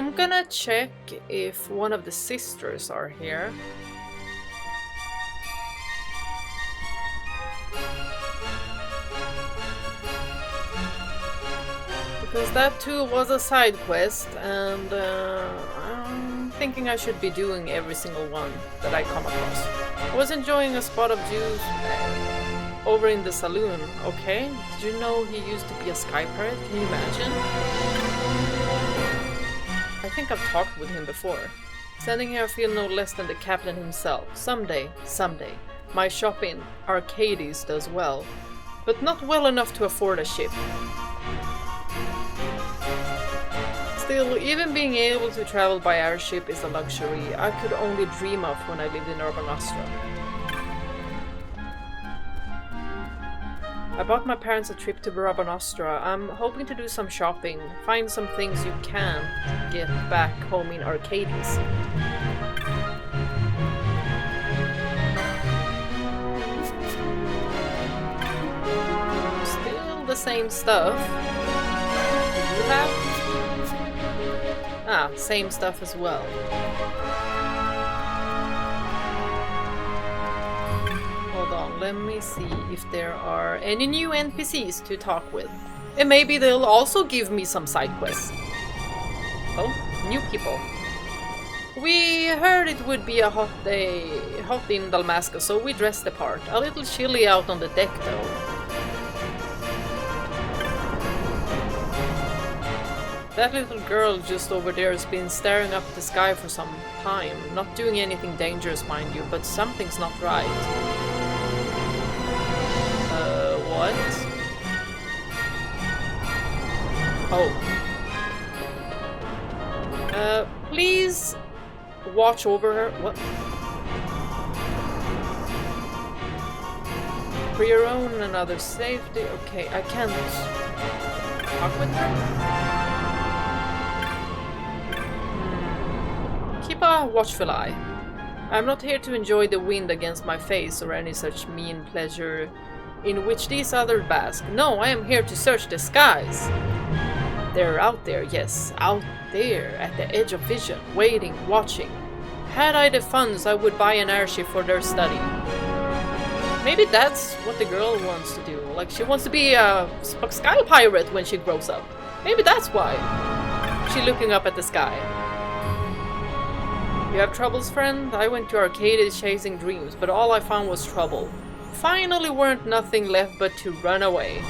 I'm gonna check if one of the sisters are here. Because that too was a side quest, and I'm thinking I should be doing every single one that I come across. I was enjoying a spot of juice over in the saloon. Okay, did you know he used to be a sky pirate? Can you imagine? I think I've talked with him before. Standing here I feel no less than the captain himself. Someday, my shop in Arcades does well, but not well enough to afford a ship. Still, even being able to travel by airship is a luxury I could only dream of when I lived in Urban Astra. I bought my parents a trip to Urban Astra. I'm hoping to do some shopping, find some things you can't get back home in Arcades. Still the same stuff. Do you have? Ah, same stuff as well. Hold on, let me see if there are any new NPCs to talk with. And maybe they'll also give me some side quests. Oh, new people. We heard it would be a hot in Dalmasca, so we dressed the part. A little chilly out on the deck though. That little girl just over there has been staring up at the sky for some time. Not doing anything dangerous, mind you, but something's not right. What? Oh. Please watch over her. What? For your own and others' safety. Okay, I can't talk with her. Keep a watchful eye. I'm not here to enjoy the wind against my face or any such mean pleasure in which these others bask. No, I am here to search the skies. They're out there, yes, out there at the edge of vision, waiting, watching. Had I the funds, I would buy an airship for their study. Maybe that's what the girl wants to do. Like, she wants to be a sky pirate when she grows up. Maybe that's why she's looking up at the sky. You have troubles, friend? I went to Arcades chasing dreams, but all I found was trouble. Finally weren't nothing left but to run away.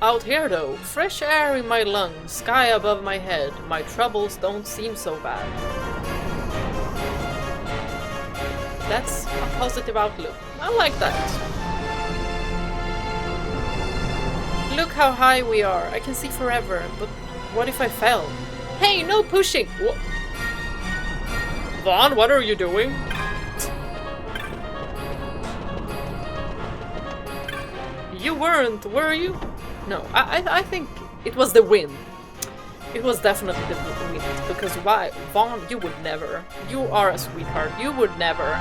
Out here though, fresh air in my lungs, sky above my head, my troubles don't seem so bad. That's a positive outlook. I like that. Look how high we are. I can see forever, but what if I fell? Hey, no pushing! Vaan, what are you doing? You weren't, were you? No, I think it was the wind. It was definitely the wind, because why? Vaan, you would never. You are a sweetheart. You would never.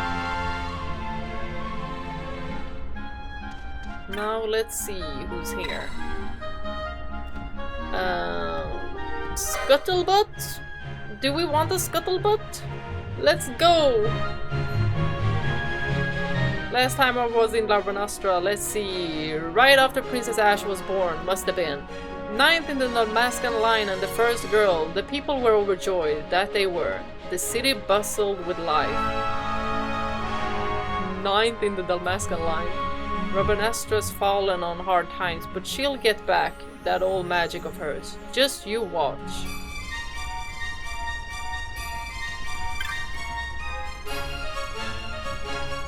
Now let's see who's here. Scuttlebutt? Do we want a scuttlebutt? Let's go! Last time I was in Larvanastra, let's see. Right after Princess Ashe was born, must have been. 9th in the Dalmascan line and the first girl. The people were overjoyed, that they were. The city bustled with life. 9th in the Dalmascan line. Rabanastra's fallen on hard times, but she'll get back, that old magic of hers. Just you watch.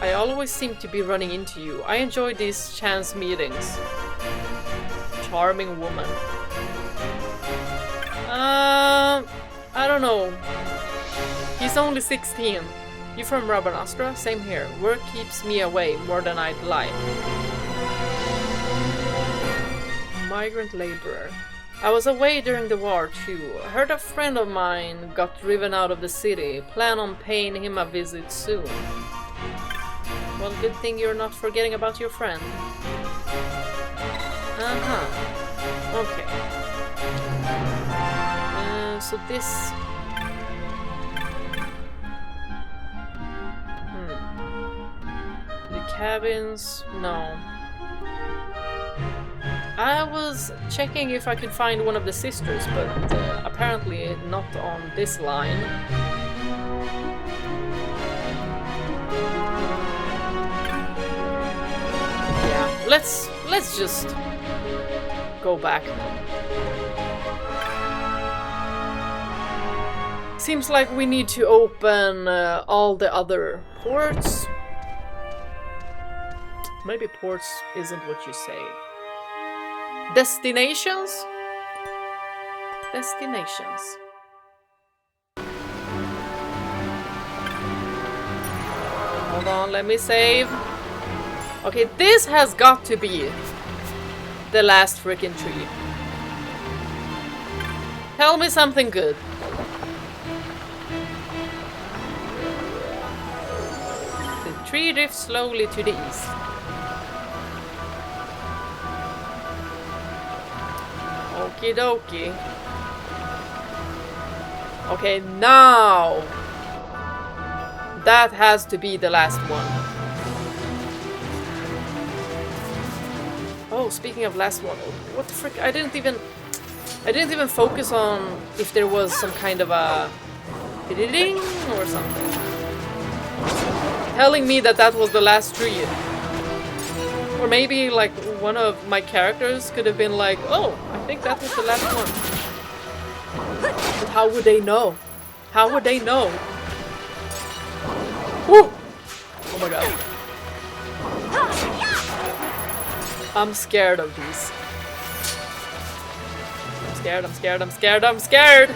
I always seem to be running into you. I enjoy these chance meetings. Charming woman. I don't know. He's only 16. You from Rabanastra? Same here. Work keeps me away more than I'd like. Migrant laborer. I was away during the war too. Heard a friend of mine got driven out of the city. Plan on paying him a visit soon. Well, good thing you're not forgetting about your friend. Uh-huh. Okay. So this... The cabins... No. I was checking if I could find one of the sisters, but apparently not on this line. Yeah, let's just go back. Seems like we need to open all the other ports. Maybe ports isn't what you say. Destinations? Destinations. Hold on, let me save. Okay, this has got to be the last freaking tree. Tell me something good. The tree drifts slowly to the east. Okie dokie. Okay, now that has to be the last one. Oh, speaking of last one, what the frick? I didn't even focus on if there was some kind of a ding or something telling me that that was the last tree. Or maybe like one of my characters could have been like, oh, I think that was the last one. But how would they know? How would they know? Woo! Oh my god. I'm scared of these. I'm scared, I'm scared, I'm scared, I'm scared!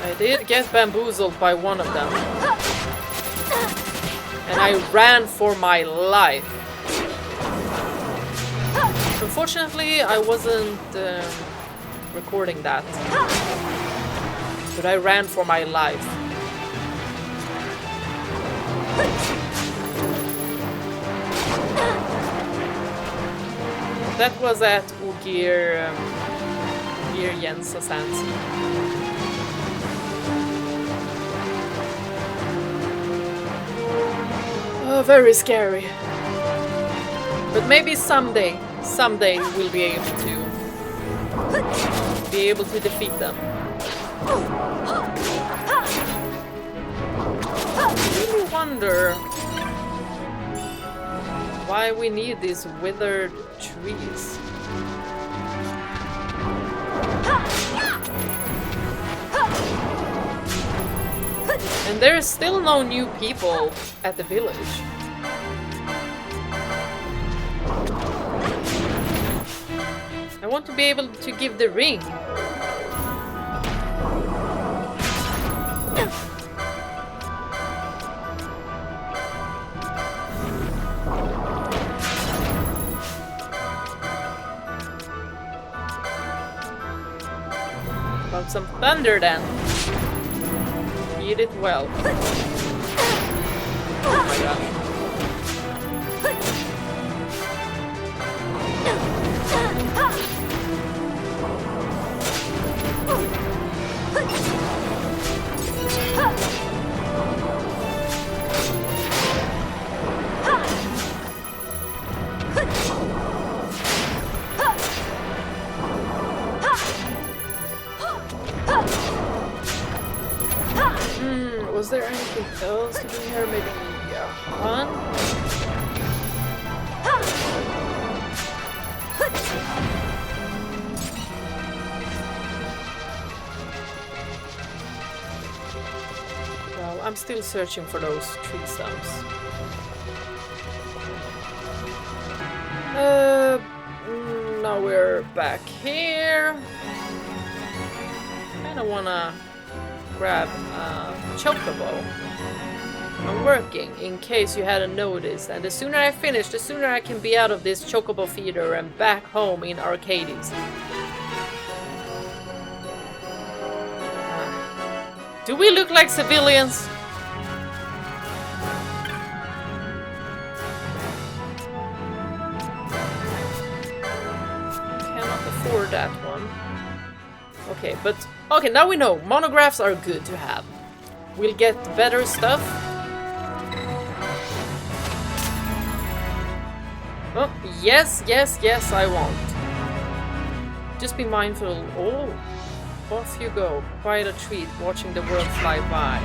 I did get bamboozled by one of them. And I ran for my life. Unfortunately, I wasn't recording that. But I ran for my life. That was at Ogir Jens Sansi. Oh, very scary. But maybe someday we'll be able to defeat them. I really wonder why we need these withered trees. And there's still no new people at the village. I want to be able to give the ring. About some thunder then. Eat it well. Oh my gosh. Was there anything else to do here? Maybe one? Well, I'm still searching for those tree stumps. Now we're back here. Kinda wanna grab Chocobo. I'm working, in case you hadn't noticed, and the sooner I finish, the sooner I can be out of this Chocobo feeder and back home in Arcades. Do we look like civilians? Okay, but... Okay, now we know. Monographs are good to have. We'll get better stuff. Oh, yes, yes, yes, I want. Just be mindful. Oh, off you go. Quite a treat watching the world fly by.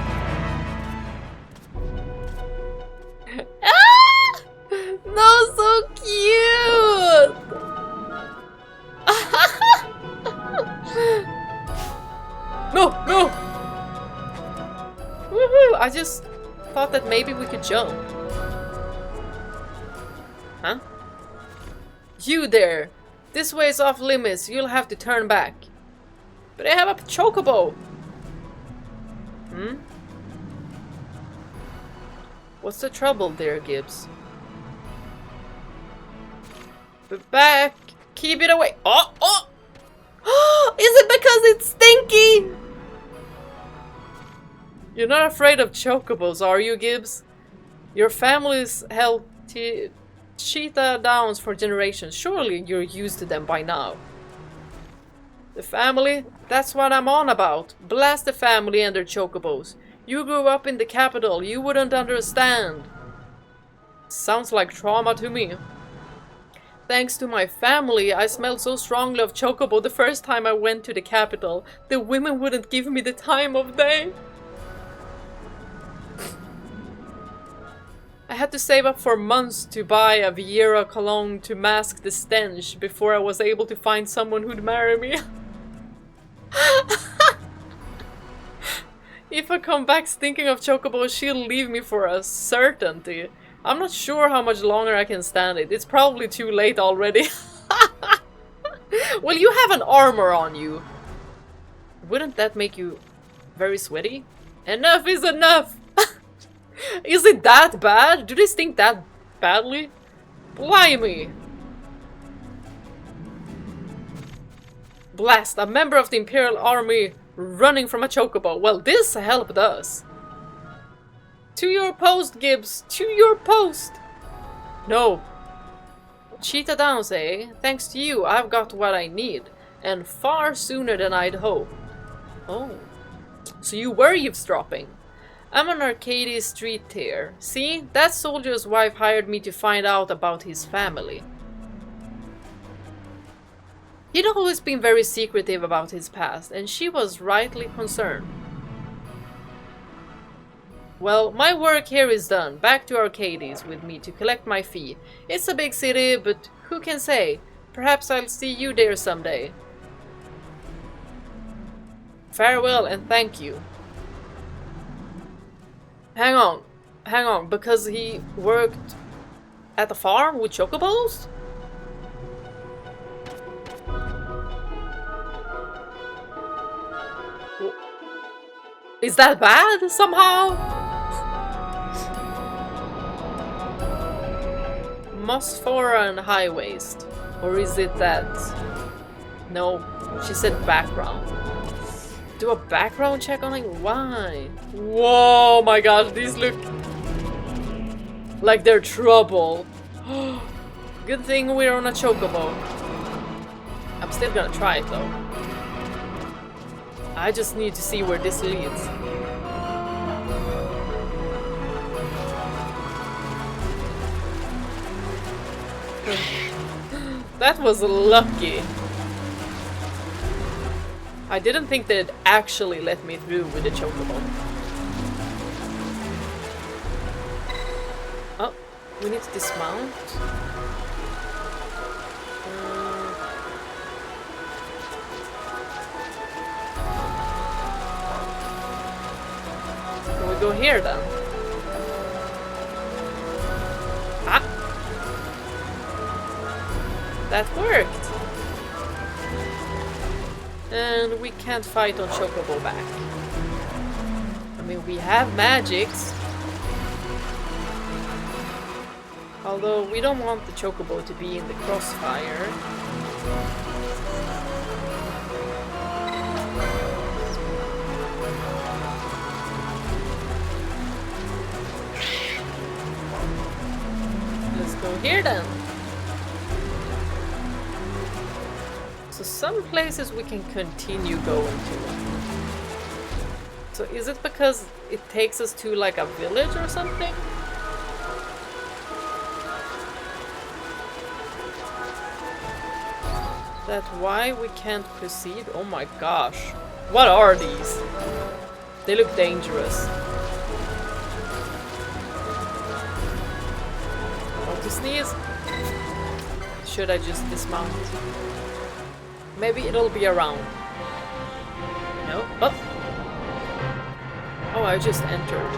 Ah! No, so cute! No, no! Woohoo! I just thought that maybe we could jump. Huh? You there! This way is off limits. You'll have to turn back. But I have a chocobo! Hmm? What's the trouble there, Gibbs? Be back! Keep it away! Oh! Oh! Is it because it's stinky? You're not afraid of chocobos, are you, Gibbs? Your family's held cheetah downs for generations. Surely you're used to them by now. The family? That's what I'm on about. Blast the family and their chocobos. You grew up in the capital. You wouldn't understand. Sounds like trauma to me. Thanks to my family, I smelled so strongly of chocobo the first time I went to the capital. The women wouldn't give me the time of day. I had to save up for months to buy a Vieira cologne to mask the stench before I was able to find someone who'd marry me. If I come back stinking of chocobo, she'll leave me for a certainty. I'm not sure how much longer I can stand it. It's probably too late already. Well, you have an armor on you. Wouldn't that make you very sweaty? Enough is enough! Is it that bad? Do they stink that badly? Blimey! Blast! A member of the Imperial Army running from a chocobo. Well, this helped us. To your post, Gibbs! To your post! No. Cheetah downs, eh? Thanks to you, I've got what I need. And far sooner than I'd hoped. Oh. So you were eavesdropping. I'm an Arcady street tear. See? That soldier's wife hired me to find out about his family. He'd always been very secretive about his past, and she was rightly concerned. Well, my work here is done. Back to Arcades with me to collect my fee. It's a big city, but who can say? Perhaps I'll see you there someday. Farewell and thank you. Hang on, because he worked at the farm with chocobos? Is that bad somehow? Mosphoran high waist. Or is it that? No, she said background. Do a background check on it? Why? Whoa, my gosh, these look like they're trouble. Good thing we're on a chocobo. I'm still gonna try it though. I just need to see where this leads. That was lucky. I didn't think they'd actually let me through with the chocobo. Oh, we need to dismount. Can we go here then? Ah! That worked! And we can't fight on Chocobo back. I mean, we have magics. Although we don't want the Chocobo to be in the crossfire. Let's go here then. So some places we can continue going to. So is it because it takes us to like a village or something? That's why we can't proceed? Oh my gosh. What are these? They look dangerous. Want to sneeze? Should I just dismount? Maybe it'll be around. No? Oh! Oh, I just entered.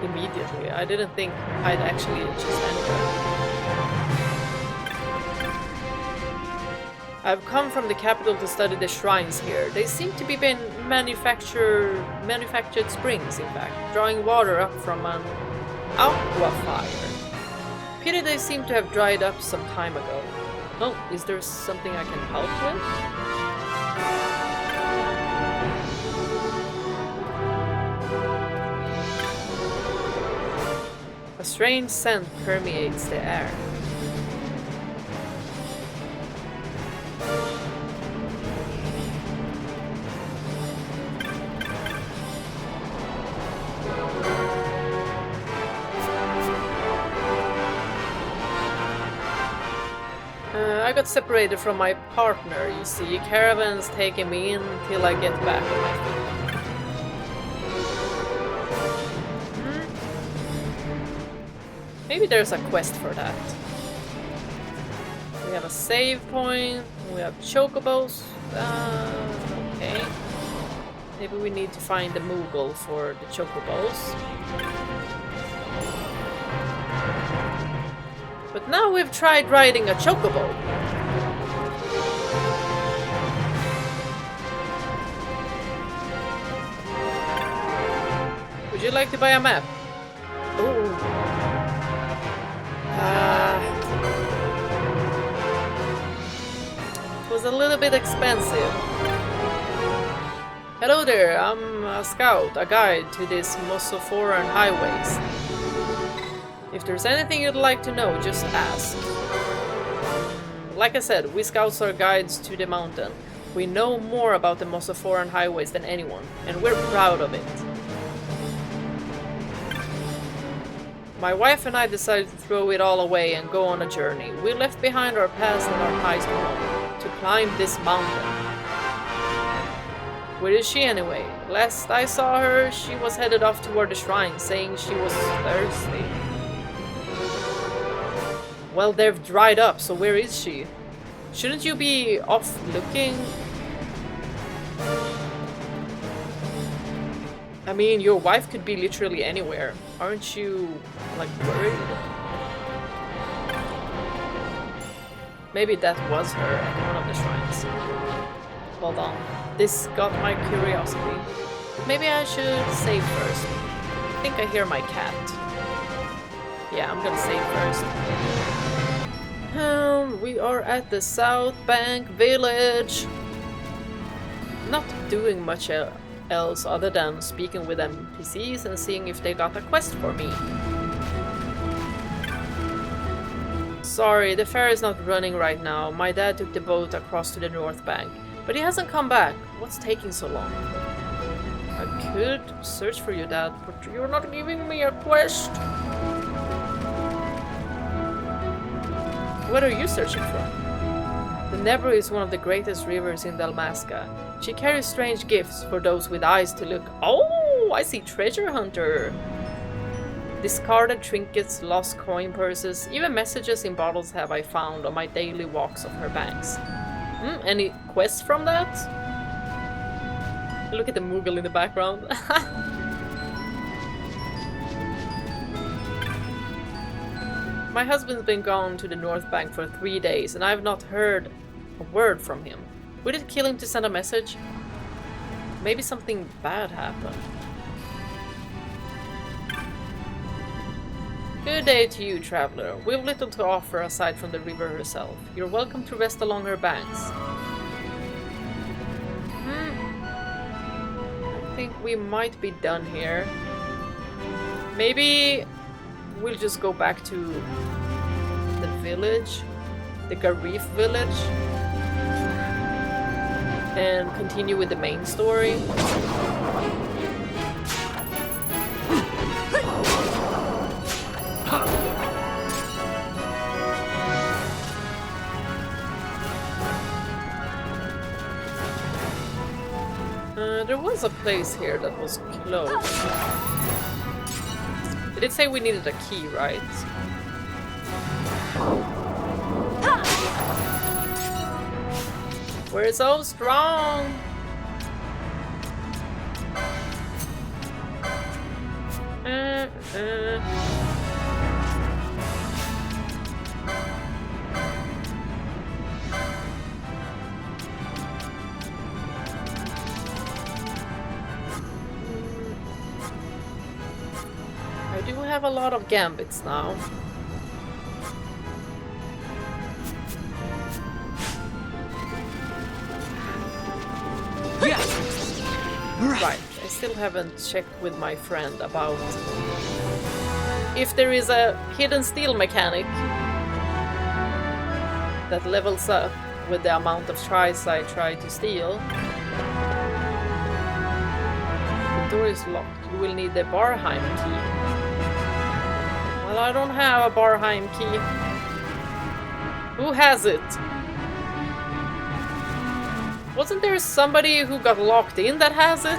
Immediately. I didn't think I'd actually just enter. I've come from the capital to study the shrines here. They seem to be being manufactured springs, in fact, drawing water up from an aqua fire. Pity they seem to have dried up some time ago. Oh, is there something I can help with? A strange scent permeates the air. I got separated from my partner, you see. Caravans taking me in till I get back on my feet. Maybe there's a quest for that. We have a save point, we have chocobos. Okay. Maybe we need to find the Moogle for the chocobos. But now we've tried riding a chocobo. Would you like to buy a map? Ooh. It was a little bit expensive. Hello there, I'm a scout, a guide to these Mosphoran highways. If there's anything you'd like to know, just ask. Like I said, we scouts are guides to the mountain. We know more about the Mosphoran highways than anyone, and we're proud of it. My wife and I decided to throw it all away and go on a journey. We left behind our past and our ties to home, to climb this mountain. Where is she anyway? Last I saw her, she was headed off toward the shrine, saying she was thirsty. Well, they've dried up, so where is she? Shouldn't you be off looking? I mean, your wife could be literally anywhere. Aren't you, like, worried? Maybe that was her at one of the shrines. Hold on. This got my curiosity. Maybe I should save first. I think I hear my cat. Yeah, I'm gonna save first. We are at the South Bank Village. Not doing much else other than speaking with NPCs and seeing if they got a quest for me. Sorry, the ferry is not running right now. My dad took the boat across to the North Bank, but he hasn't come back. What's taking so long? I could search for you, Dad, but you're not giving me a quest. What are you searching for? The Nebro is one of the greatest rivers in Dalmasca. She carries strange gifts for those with eyes to look. Oh, I see treasure hunter. Discarded trinkets, lost coin purses, even messages in bottles have I found on my daily walks of her banks. Any quests from that? Look at the Moogle in the background. My husband's been gone to the North Bank for 3 days, and I've not heard a word from him. Would it kill him to send a message? Maybe something bad happened. Good day to you, traveler. We've little to offer aside from the river herself. You're welcome to rest along her banks. I think we might be done here. Maybe we'll just go back to the village, the Garif village. and continue with the main story. There was a place here that was closed. Did it say we needed a key, right? We're so strong! I do have a lot of gambits now. Right, I still haven't checked with my friend about if there is a hidden steal mechanic that levels up with the amount of tries I try to steal. The door is locked. You will need the Barheim key. Well, I don't have a Barheim key. Who has it? Wasn't there somebody who got locked in that has it?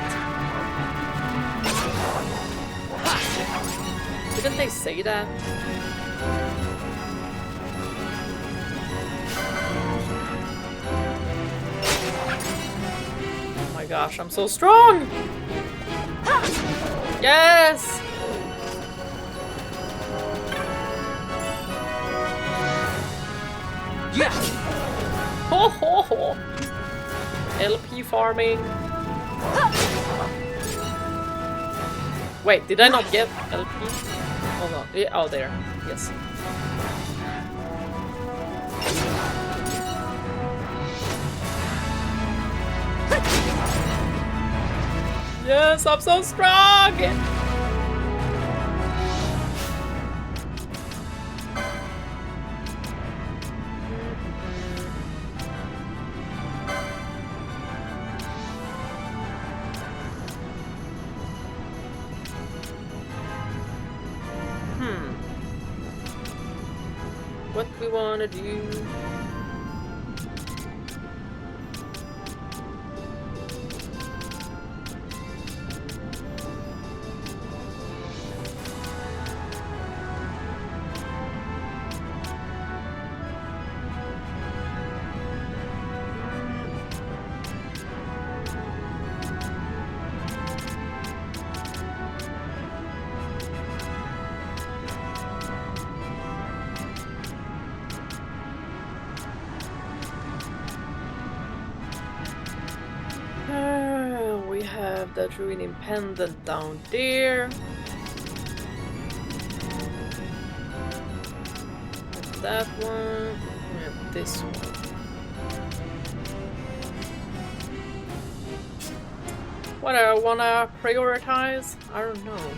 Didn't they say that? Oh my gosh, I'm so strong! Yes! Yeah! Ho ho ho! LP farming. Wait, did I not get LP? Hold on. Yeah, oh, there. Yes. Yes, I'm so strong! What we wanna do? That ruining pendant down there. That one. And this one. What do I wanna prioritize? I don't know.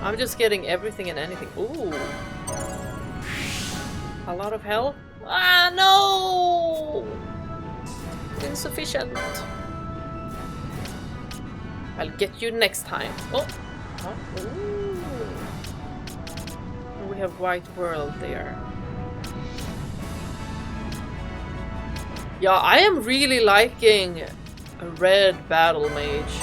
I'm just getting everything and anything. Ooh. A lot of health. Ah, no! Insufficient. I'll get you next time. Oh. Oh. Ooh. We have White World there. Yeah, I am really liking a red battle mage.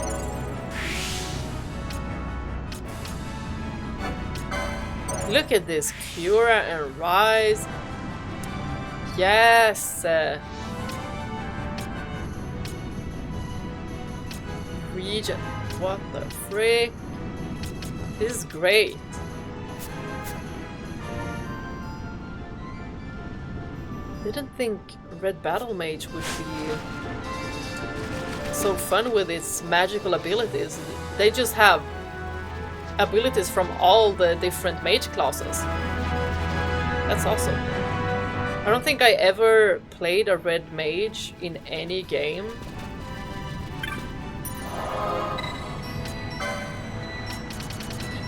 Look at this. Cura and Rise. Yes. Region. What the frick? This is great. Didn't think Red Battle Mage would be so fun with its magical abilities. They just have abilities from all the different mage classes. That's awesome. I don't think I ever played a red mage in any game.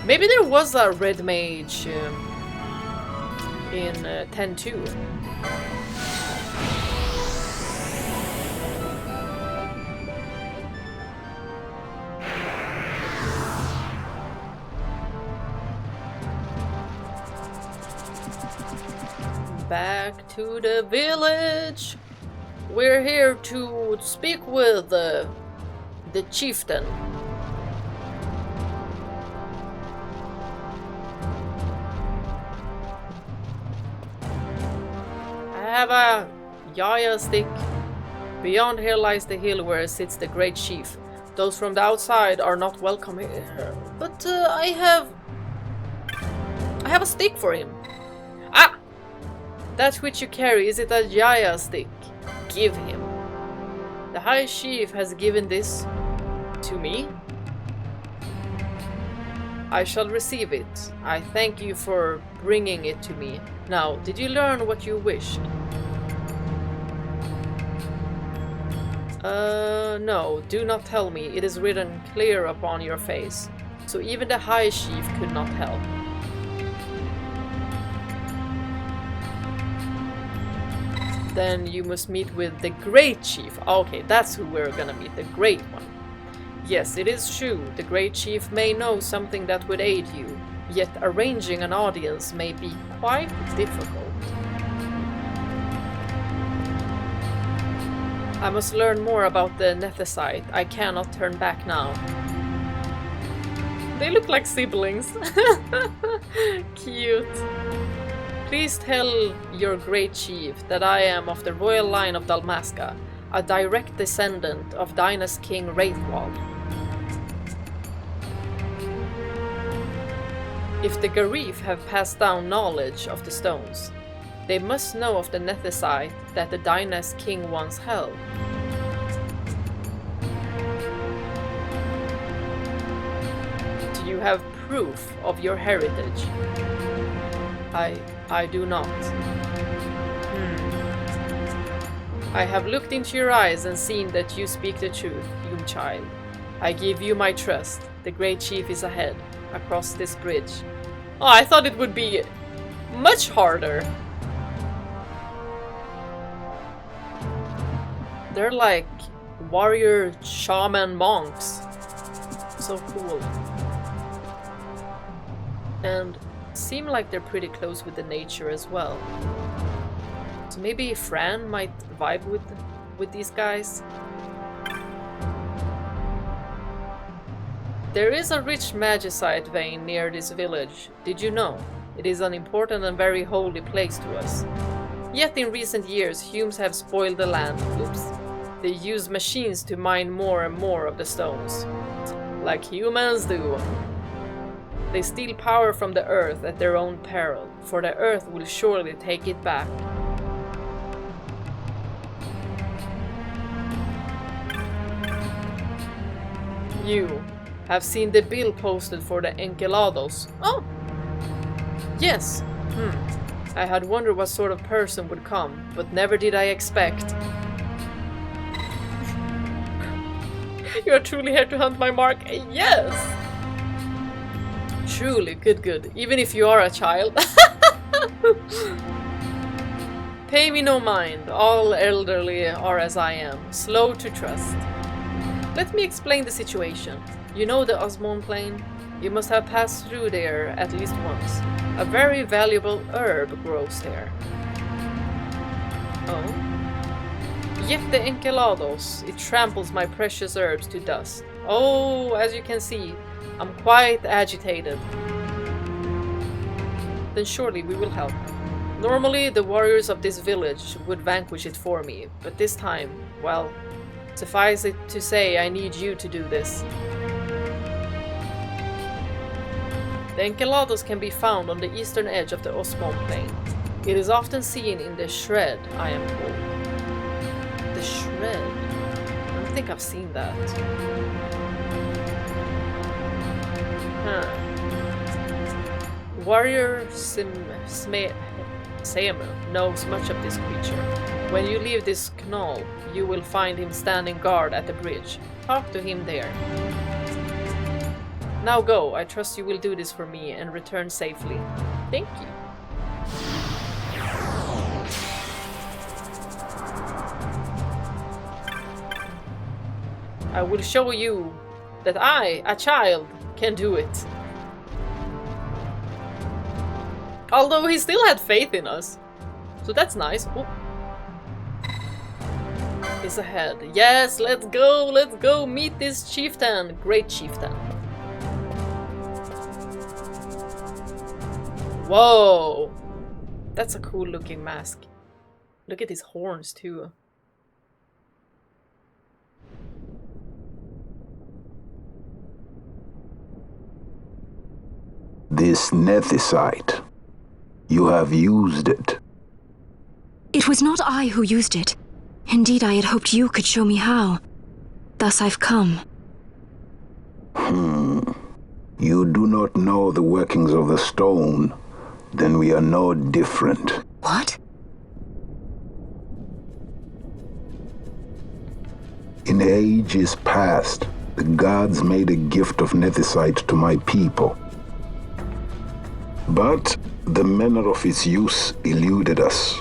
Maybe there was a red mage in 10.2. back to the village. We're here to speak with the chieftain. I have a Yaya stick. Beyond here lies the hill where sits the great chief. Those from the outside are not welcome here. But I have a stick for him. Ah! That which you carry, is it a Yaya stick? Give him. The High Chief has given this to me. I shall receive it. I thank you for bringing it to me. Now, did you learn what you wished? No, do not tell me. It is written clear upon your face. So even the High Chief could not help. Then you must meet with the Great Chief. Okay, that's who we're gonna meet, the Great One. Yes, it is true, the Great Chief may know something that would aid you, yet arranging an audience may be quite difficult. I must learn more about the Nethicite. I cannot turn back now. They look like siblings. Cute. Please tell your great chief that I am of the royal line of Dalmasca, a direct descendant of Dinah's king Wraithwald. If the garif have passed down knowledge of the stones, they must know of the Nethicite that the Dinah's king once held. Do you have proof of your heritage? I do not. I have looked into your eyes and seen that you speak the truth, young child. I give you my trust. The great chief is ahead, across this bridge. Oh, I thought it would be much harder. They're like warrior shaman monks. So cool. And seem like they're pretty close with the nature as well. So maybe Fran might vibe with these guys. There is a rich magicite vein near this village. Did you know? It is an important and very holy place to us. Yet in recent years, humans have spoiled the land. Oops. They use machines to mine more and more of the stones. Like humans do. They steal power from the earth at their own peril, for the earth will surely take it back. You have seen the bill posted for the Enkelados. Oh! Yes. I had wondered what sort of person would come, but never did I expect. You are truly here to hunt my mark? Yes! Truly, good. Even if you are a child. Pay me no mind. All elderly are as I am, slow to trust. Let me explain the situation. You know the Ozmone plain? You must have passed through there at least once. A very valuable herb grows there. Oh? Yet the Enkelados, it tramples my precious herbs to dust. Oh, as you can see, I'm quite agitated. Then surely we will help. Normally the warriors of this village would vanquish it for me, but this time, well, suffice it to say I need you to do this. The Enkelados can be found on the eastern edge of the Ozmone plain. It is often seen in the shred, I am told. The shred? I don't think I've seen that. Warrior Seamu knows much of this creature. When you leave this knoll, you will find him standing guard at the bridge. Talk to him there. Now go, I trust you will do this for me and return safely. Thank you. I will show you that I, a child, can do it. Although he still had faith in us. So that's nice. Oh. Is ahead. Yes, let's go meet this chieftain. Great chieftain. Whoa! That's a cool looking mask. Look at his horns too. This Nethicite. You have used it. It was not I who used it. Indeed, I had hoped you could show me how. Thus I've come. You do not know the workings of the stone. Then we are no different. What? In ages past, the gods made a gift of Nethicite to my people. But the manner of its use eluded us.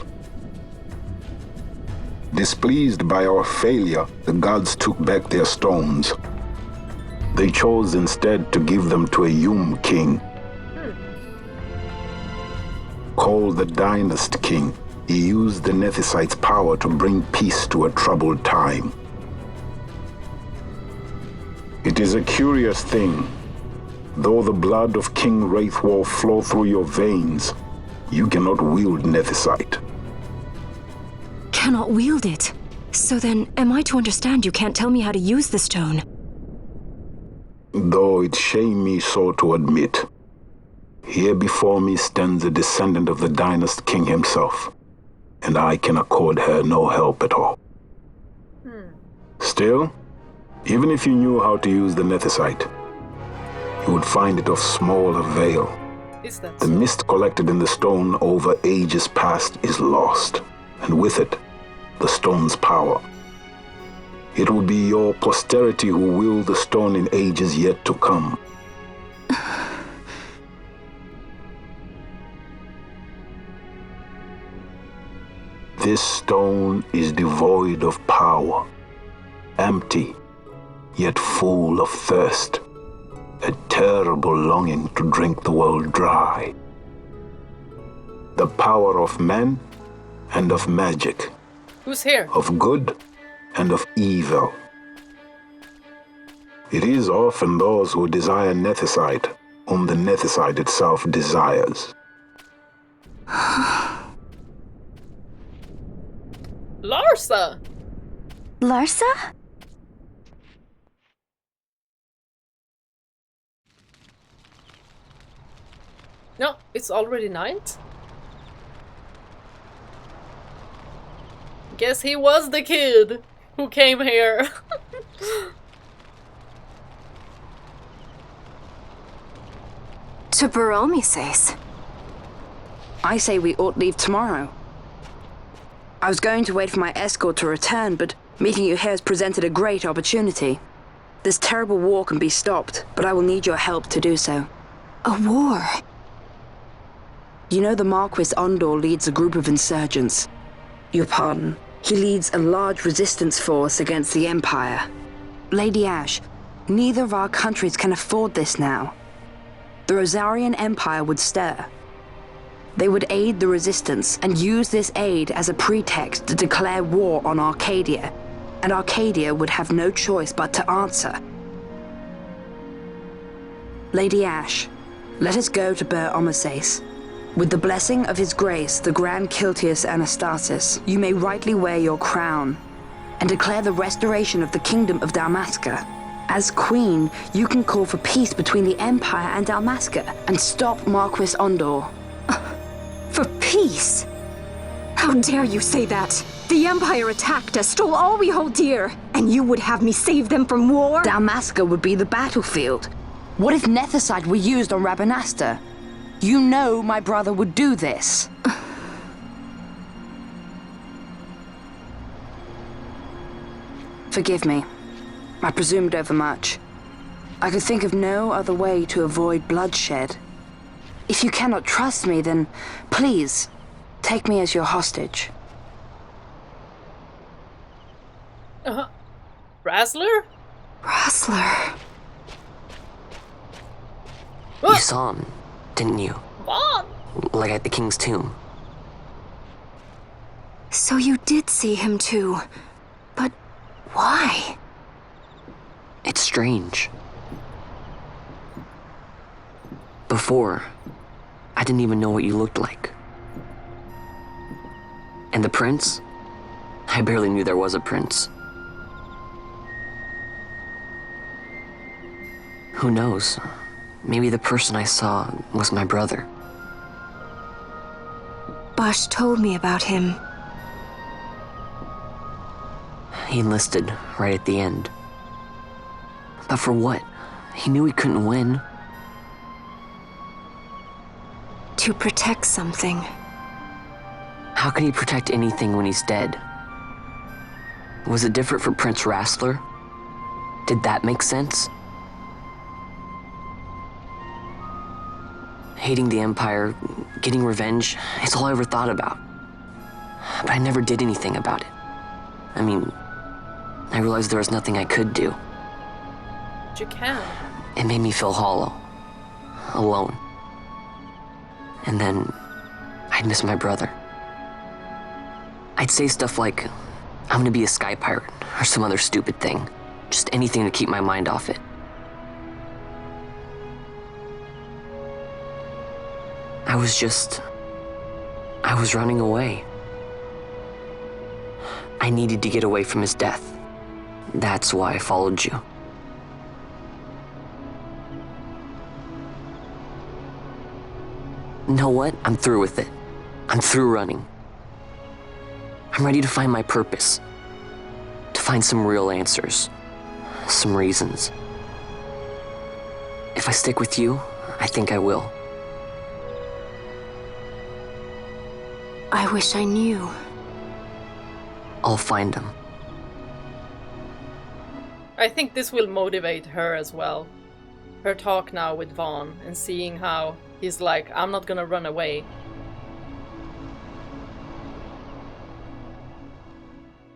Displeased by our failure, the gods took back their stones. They chose instead to give them to a Yum king. Called the Dynast King, he used the Nethicite's power to bring peace to a troubled time. It is a curious thing. Though the blood of King Wraithwolf flow through your veins, you cannot wield Nethicite. Cannot wield it? So then, am I to understand you can't tell me how to use the stone? Though it shame me so to admit, here before me stands a descendant of the Dynast King himself, and I can accord her no help at all. Still, even if you knew how to use the Nethicite, you would find it of small avail. Is that The so? mist collected in the stone over ages past is lost, and with it, the stone's power. It will be your posterity who wield the stone in ages yet to come. This stone is devoid of power, empty, yet full of thirst, a terrible longing to drink the world dry. The power of men and of magic, Who's here? of good and of evil. It is often those who desire Nethicite whom the Nethicite itself desires. Larsa! Larsa? No, it's already night? Guess he was the kid who came here. To Bur-Omisace. I say we ought leave tomorrow. I was going to wait for my escort to return, but meeting you here has presented a great opportunity. This terrible war can be stopped, but I will need your help to do so. A war? You know the Marquis Ondor leads a group of insurgents. Your pardon. He leads a large resistance force against the Empire. Lady Ashe, neither of our countries can afford this now. The Rosarian Empire would stir. They would aid the resistance and use this aid as a pretext to declare war on Arcadia, and Arcadia would have no choice but to answer. Lady Ashe, let us go to Bur-Omisace. With the blessing of his grace, the Grand Kiltius Anastasis, you may rightly wear your crown and declare the restoration of the Kingdom of Dalmasca. As Queen, you can call for peace between the Empire and Dalmasca and stop Marquis Ondor. For peace? How dare you say that? The Empire attacked us, stole all we hold dear, and you would have me save them from war? Dalmasca would be the battlefield. What if Nethicite were used on Rabanasta? You know my brother would do this. Forgive me. I presumed overmuch. I could think of no other way to avoid bloodshed. If you cannot trust me, then please, take me as your hostage. Vossler? Vossler. You saw him, didn't you? Vaan! Like at the king's tomb. So you did see him too. But why? It's strange. Before, I didn't even know what you looked like. And the prince? I barely knew there was a prince. Who knows? Maybe the person I saw was my brother. Basch told me about him. He enlisted right at the end. But for what? He knew he couldn't win. To protect something. How can he protect anything when he's dead? Was it different for Prince Vossler? Did that make sense? Hating the Empire, getting revenge, it's all I ever thought about. But I never did anything about it. I mean, I realized there was nothing I could do. But you can. It made me feel hollow, alone. And then I'd miss my brother. I'd say stuff like, I'm gonna be a sky pirate, or some other stupid thing. Just anything to keep my mind off it. I was running away. I needed to get away from his death. That's why I followed you. You know what? I'm through with it. I'm through running. I'm ready to find my purpose. To find some real answers. Some reasons. If I stick with you, I think I will. I wish I knew. I'll find them. I think this will motivate her as well. Her talk now with Vaan and seeing how he's like, I'm not gonna run away.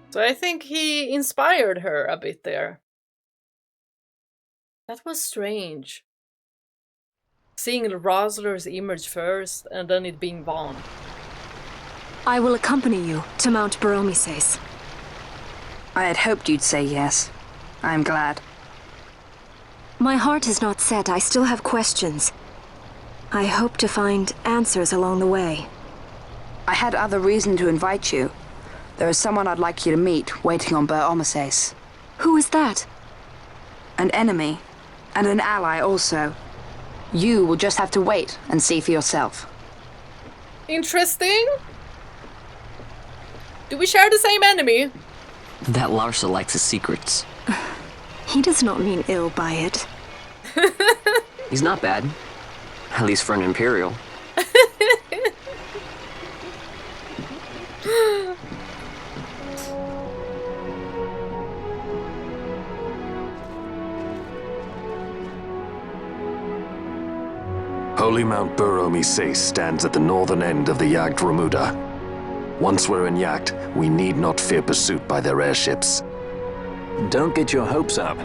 So I think he inspired her a bit there. That was strange. Seeing Vossler's image first and then it being Vaan. I will accompany you to Mount Bur-Omisace. I had hoped you'd say yes. I'm glad. My heart is not set. I still have questions. I hope to find answers along the way. I had other reason to invite you. There is someone I'd like you to meet waiting on Bur-Omisace. Who is that? An enemy, and an ally also. You will just have to wait and see for yourself. Interesting. Do we share the same enemy? That Larsa likes his secrets. He does not mean ill by it. He's not bad. At least for an Imperial. Holy Mount Bur-Omisace stands at the northern end of the Yacht Remuda. Once we're in Yacht, we need not fear pursuit by their airships. Don't get your hopes up.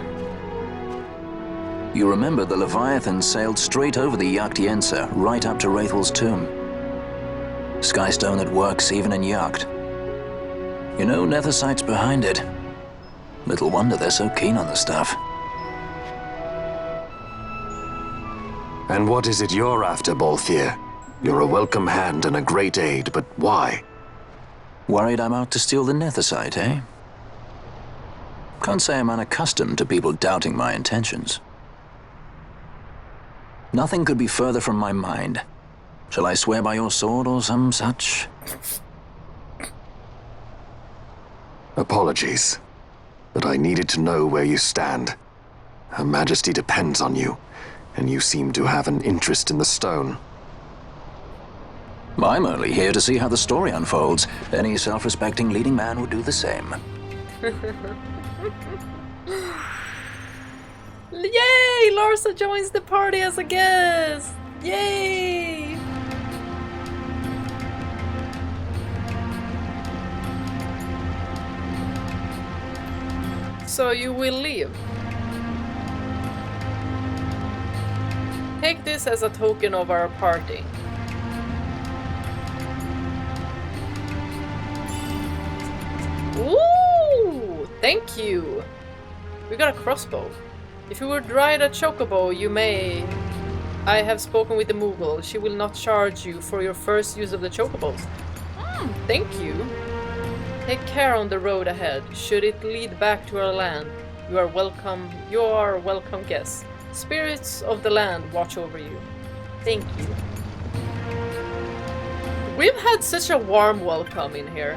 You remember the Leviathan sailed straight over the Yacht Yensa, right up to Wraithel's tomb. Skystone that works even in Yacht. You know Nethicite's behind it. Little wonder they're so keen on the stuff. And what is it you're after, Balthier? You're a welcome hand and a great aid, but why? Worried I'm out to steal the Nethicite, eh? Can't say I'm unaccustomed to people doubting my intentions. Nothing could be further from my mind. Shall I swear by your sword or some such? Apologies, but I needed to know where you stand. Her Majesty depends on you, and you seem to have an interest in the stone. I'm only here to see how the story unfolds. Any self-respecting leading man would do the same. Yay! Larsa joins the party as a guest! Yay! So you will leave. Take this as a token of our party. Ooh! Thank you! We got a crossbow. If you would ride a Chocobo, you may. I have spoken with the Moogle. She will not charge you for your first use of the Chocobos. Thank you. Take care on the road ahead. Should it lead back to our land, you are welcome. You are welcome guests. Spirits of the land watch over you. Thank you. We've had such a warm welcome in here.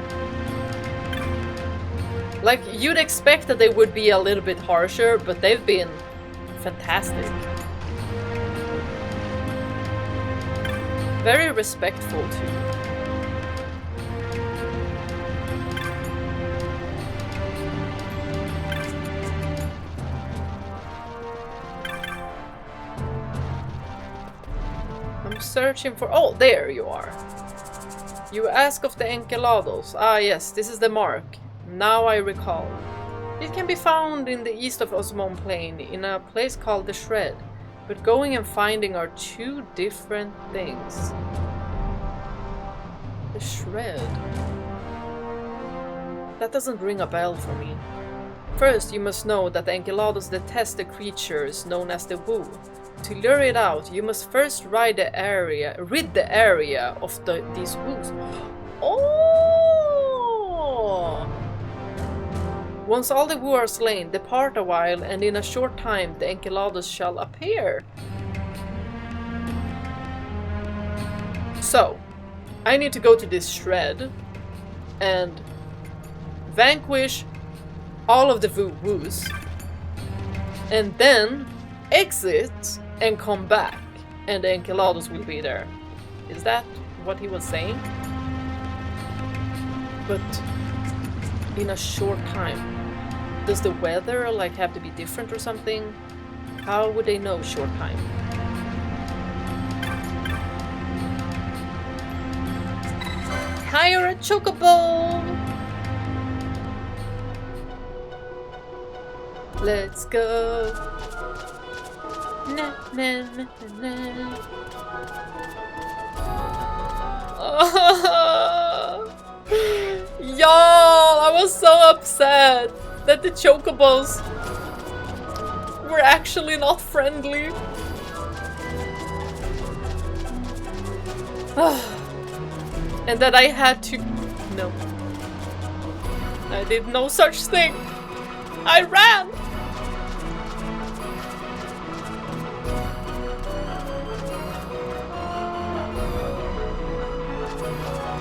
Like, you'd expect that they would be a little bit harsher, but they've been fantastic. Very respectful too. I'm searching for... Oh, there you are. You ask of the Enkelados. Ah yes, this is the mark. Now I recall. It can be found in the east of Ozmone Plain, in a place called the Shred. But going and finding are two different things. The Shred. That doesn't ring a bell for me. First, you must know that the Enkelados detest the creatures known as the Wu. To lure it out, you must first rid the area of these Wus. Oh! Once all the Wu are slain, depart a while, and in a short time the Enkelados shall appear. So, I need to go to this Shred and vanquish all of the Wus, and then exit and come back, and the Enkelados will be there. Is that what he was saying? But in a short time. Does the weather like have to be different or something? How would they know short time? Hire a Chocobo! Let's go! Na na na na. Y'all, I was so upset that the Chocobos were actually not friendly. And that I had to... No. I did no such thing. I ran!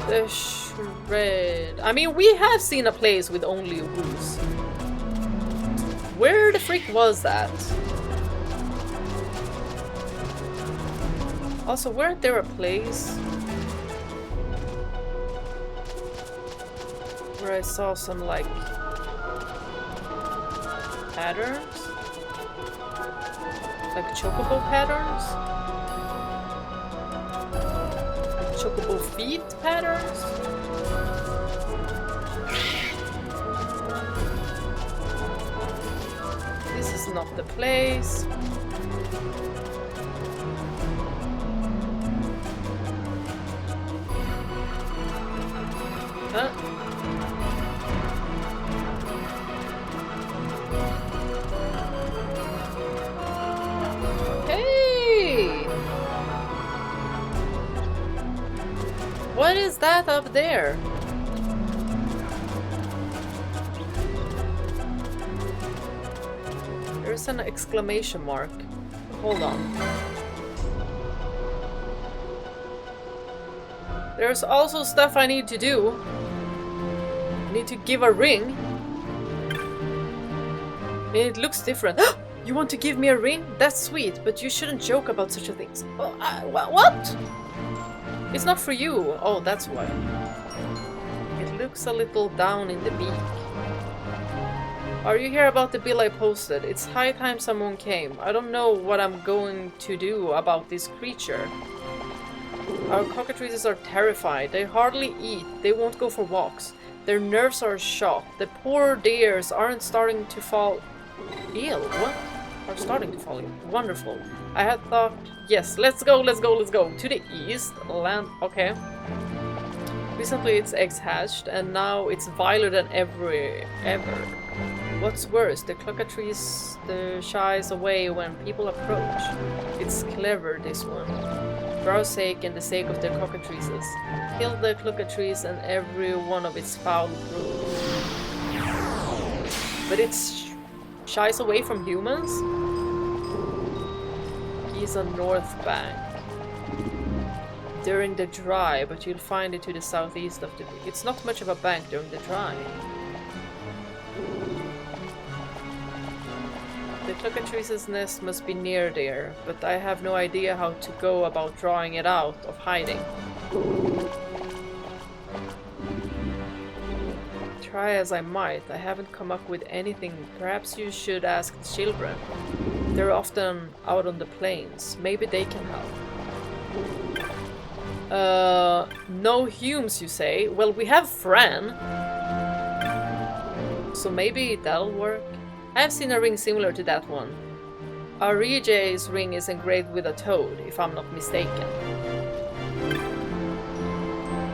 The Shred. I mean, we have seen a place with only Wus. Where the frick was that? Also, weren't there a place where I saw some, like, patterns? Like Chocobo patterns? Like Chocobo feet patterns? This is not the place. Huh? Hey! What is that up there? There's an exclamation mark. Hold on. There's also stuff I need to do. I need to give a ring. And it looks different. You want to give me a ring? That's sweet, but you shouldn't joke about such a thing. Oh, what? It's not for you. Oh, that's why. It looks a little down in the beak. Are you here about the bill I posted? It's high time someone came. I don't know what I'm going to do about this creature. Our cockatrices are terrified. They hardly eat. They won't go for walks. Their nerves are shot. The poor deers aren't starting to fall ill. What? Are starting to fall ill. Wonderful. I had thought... Yes, let's go. To the east. Land... Okay. Recently its eggs hatched, and now it's viler than ever. What's worse, the cluckatrice shies away when people approach. It's clever, this one. For our sake and the sake of the cockatrices. Kill the cluckatrice and every one of its foul brood. But it shies away from humans? He's on North Bank. During the dry, but you'll find it to the southeast of the... It's not much of a bank during the dry. The cluckatrice's nest must be near there, but I have no idea how to go about drawing it out of hiding. Try as I might, I haven't come up with anything. Perhaps you should ask the children. They're often out on the plains. Maybe they can help. No Humes, you say? Well, we have Fran. So maybe that'll work. I've seen a ring similar to that one. Arije's ring is engraved with a toad, if I'm not mistaken.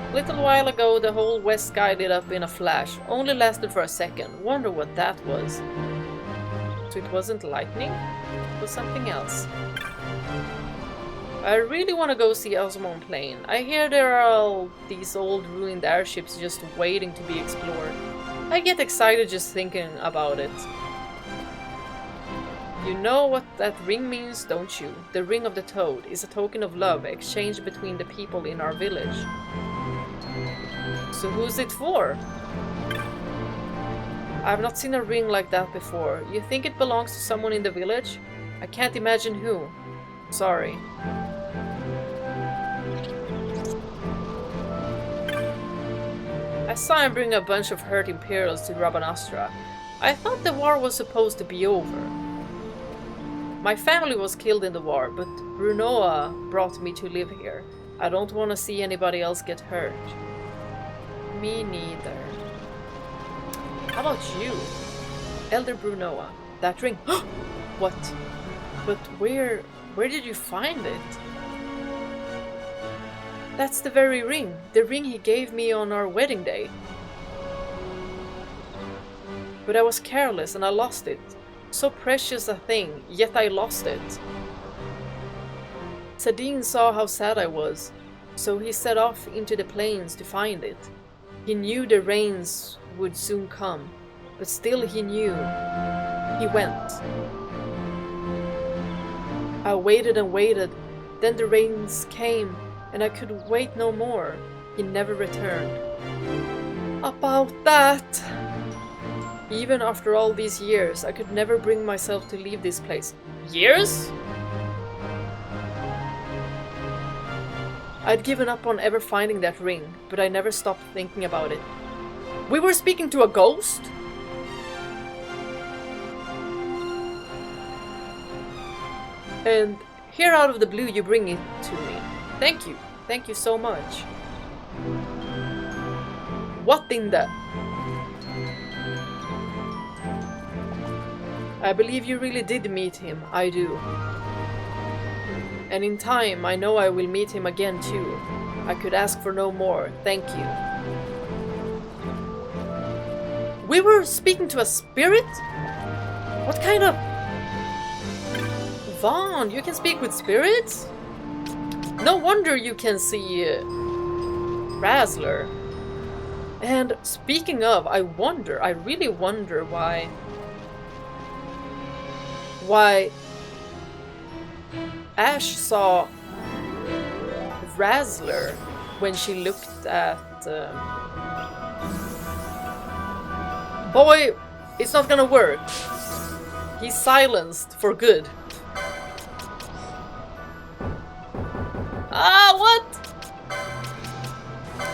A little while ago, the whole west sky lit up in a flash. Only lasted for a second. Wonder what that was. So it wasn't lightning? It was something else. I really want to go see Ozmone Plain. I hear there are all these old ruined airships just waiting to be explored. I get excited just thinking about it. You know what that ring means, don't you? The ring of the toad is a token of love exchanged between the people in our village. So who's it for? I've not seen a ring like that before. You think it belongs to someone in the village? I can't imagine who. Sorry. I saw him bring a bunch of hurt Imperials to Rabanastra. I thought the war was supposed to be over. My family was killed in the war, but Brunoa brought me to live here. I don't want to see anybody else get hurt. Me neither. How about you? Elder Brunoa. That ring. What? But where did you find it? That's the very ring. The ring he gave me on our wedding day. But I was careless and I lost it. So precious a thing, yet I lost it. Sadine saw how sad I was, so he set off into the plains to find it. He knew the rains would soon come, but still he knew. He went. I waited and waited, then the rains came, and I could wait no more. He never returned. About that! Even after all these years, I could never bring myself to leave this place. Years? I'd given up on ever finding that ring, but I never stopped thinking about it. We were speaking to a ghost? And here out of the blue you bring it to me. Thank you. Thank you so much. What in the... I believe you really did meet him, I do. And in time, I know I will meet him again too. I could ask for no more, thank you. We were speaking to a spirit? What kind of... Vaan, you can speak with spirits? No wonder you can see... Razzler. And speaking of, I really wonder why Ashe saw Razzler when she looked at... Boy, it's not gonna work. He's silenced for good. Ah, what?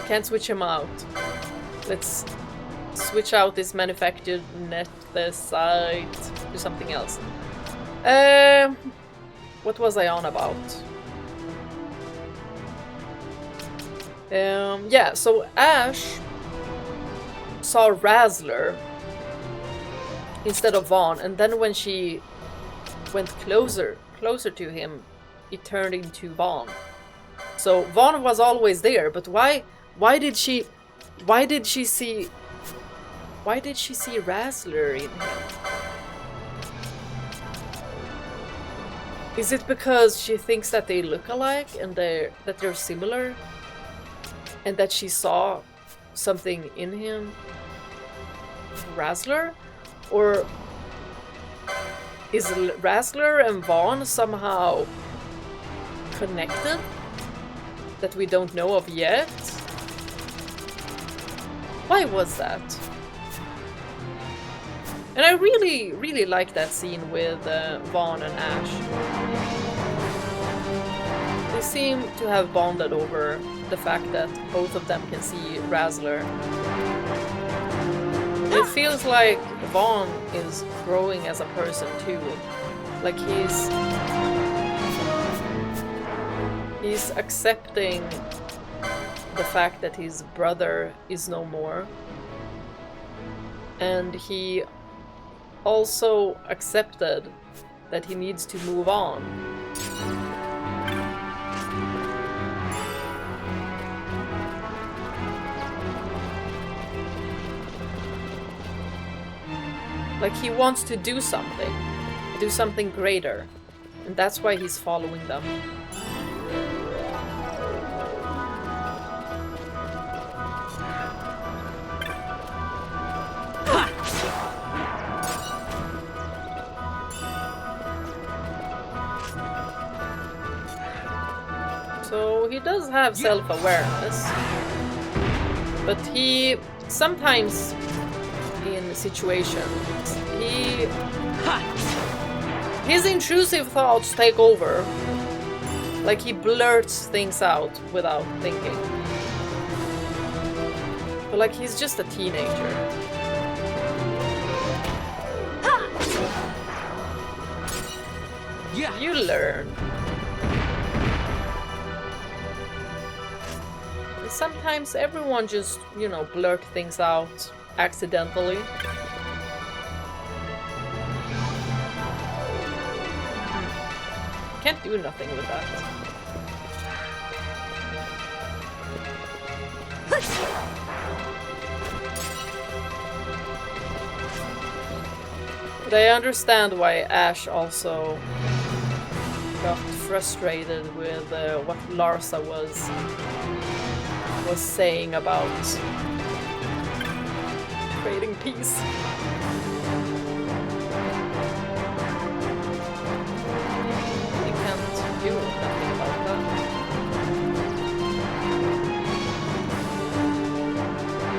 Can't switch him out. Let's switch out this manufactured Nethicite to something else. What was I on about? Yeah, so Ashe saw Razzler instead of Vaan, and then when she went closer to him, it turned into Vaan. So Vaan was always there, but why Why did she see Razzler in him? Is it because she thinks that they look alike and that they're similar? And that she saw something in him? Razzler? Or is Razzler and Vaan somehow connected? That we don't know of yet? Why was that? And I really, really like that scene with Vaan and Ashe. They seem to have bonded over the fact that both of them can see Razzler. It feels like Vaan is growing as a person too. Like he's accepting the fact that his brother is no more. And he also accepted that he needs to move on. Like he wants to do something greater, and that's why he's following them. So he does have self-awareness, but he sometimes in situations his intrusive thoughts take over. Like he blurts things out without thinking. But like he's just a teenager. You learn. Sometimes everyone just, you know, blurt things out accidentally. Can't do nothing with that. But I understand why Ashe also got frustrated with what Larsa was saying about creating peace. You can't do nothing about that.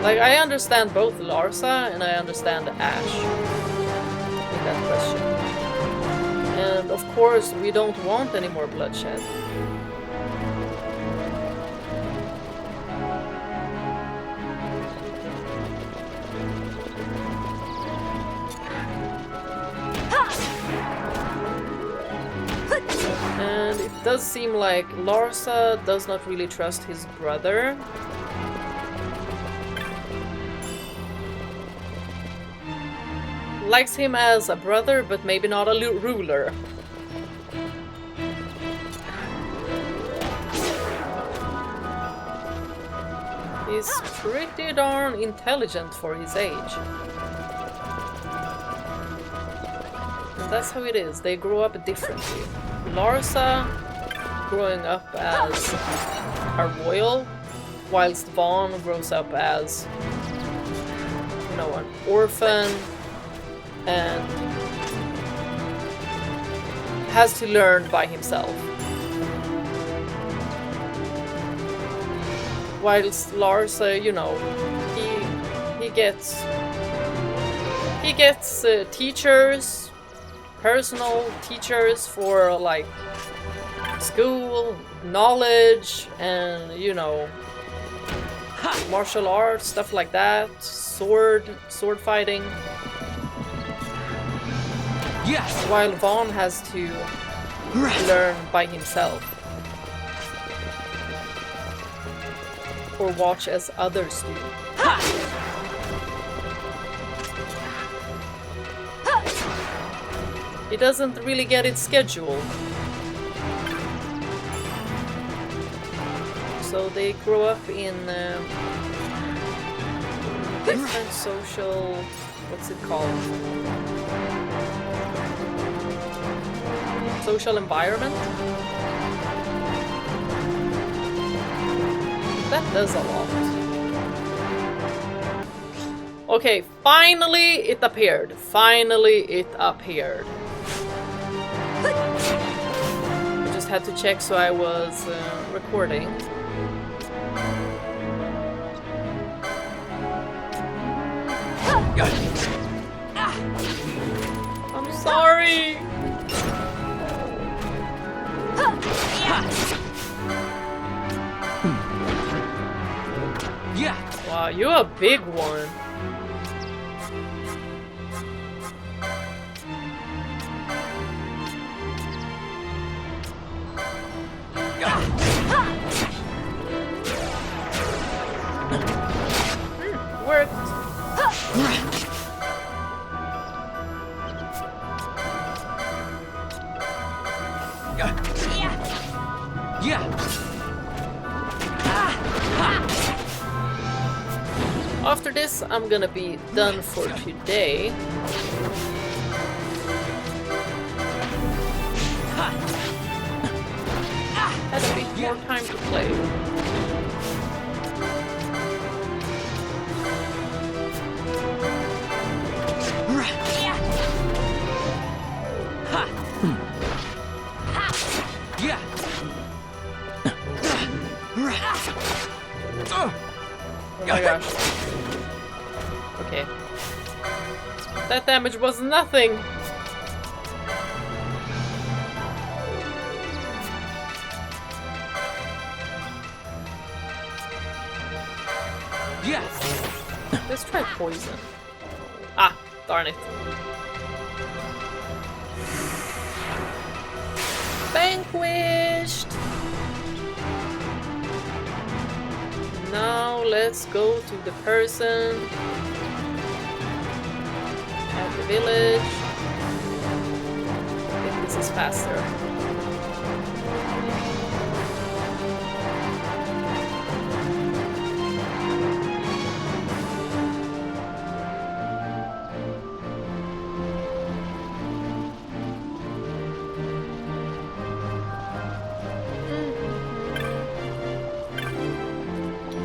Like, I understand both Larsa and I understand Ashe in that question. And of course, we don't want any more bloodshed. And it does seem like Larsa does not really trust his brother. Likes him as a brother, but maybe not a ruler. He's pretty darn intelligent for his age. And that's how it is, they grow up differently. Larsa growing up as a royal, whilst Vaan grows up as, you know, an orphan and has to learn by himself. Whilst Larsa, you know, he gets teachers, personal teachers for like school, knowledge, and you know, martial arts, stuff like that, sword fighting. Yes. While Vaan has to learn by himself. Or watch as others do. He doesn't really get it scheduled. So they grow up in different social... what's it called? Social environment? That does a lot. Okay, finally it appeared. Finally it appeared. I just had to check so I was recording. I'm sorry! Wow, you're a big one. Worked. After this, I'm gonna be done for today. Had a bit more time to play. Oh my gosh. Okay. That damage was nothing! Yes. Let's try poison. Ah, darn it. Vanquished! Now let's go to the person at the village. I think this is faster.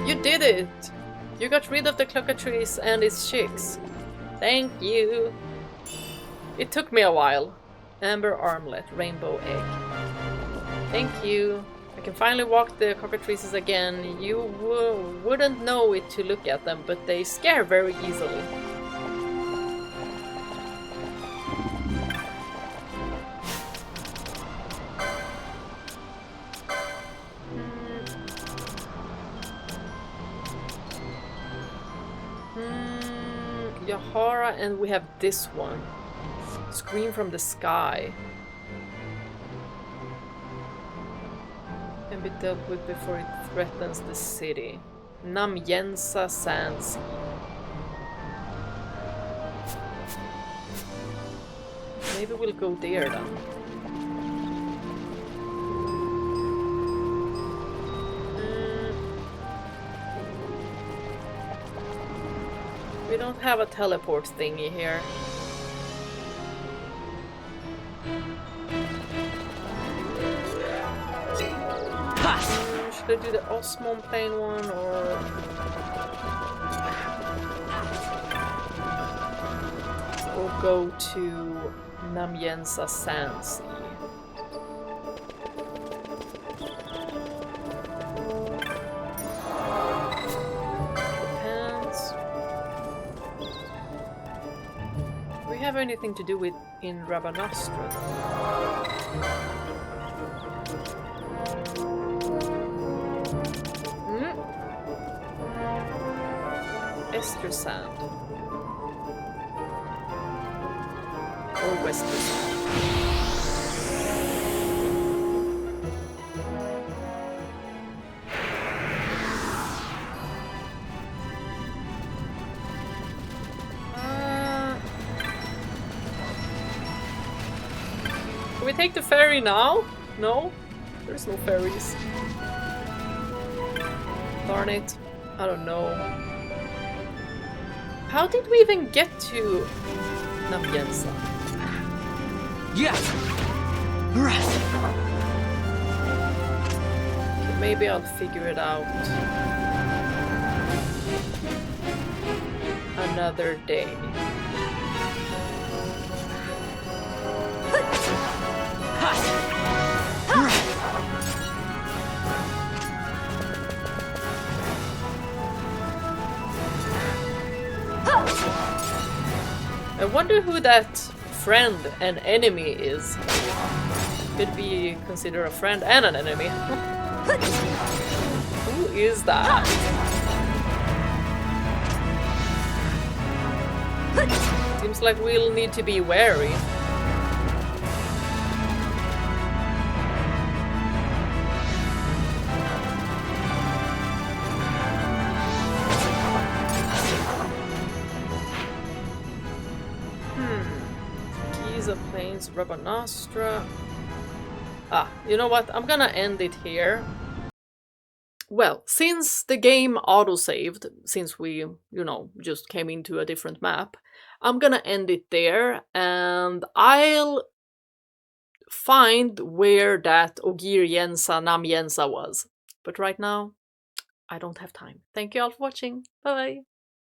You did it! You got rid of the cluckatrice and its chicks. Thank you! It took me a while. Amber armlet, rainbow egg. Thank you. I can finally walk the cockatrices again. You wouldn't know it to look at them, but they scare very easily. Jahara, and we have this one. Scream from the sky. Can be dealt with before it threatens the city. Namyensa Sands. Maybe we'll go there then. We don't have a teleport thingy here. Should I do the Ozmone plane one or... Or go to Namyensa Sands? Have anything to do with in Rabanastra? Ester Sand or Wester Sand. Take the ferry now? No? There's no ferries. Darn it. I don't know. How did we even get to Namjensa? Yeah. Okay, maybe I'll figure it out another day. I wonder who that friend and enemy is. Could be considered a friend and an enemy. Who is that? Seems like we'll need to be wary. Plains, Rabanastra. Ah, you know what? I'm gonna end it here. Well, since the game auto-saved, since we, you know, just came into a different map, I'm gonna end it there, and I'll find where that Ogir-Yensa Nam-Yensa was. But right now, I don't have time. Thank you all for watching. Bye-bye.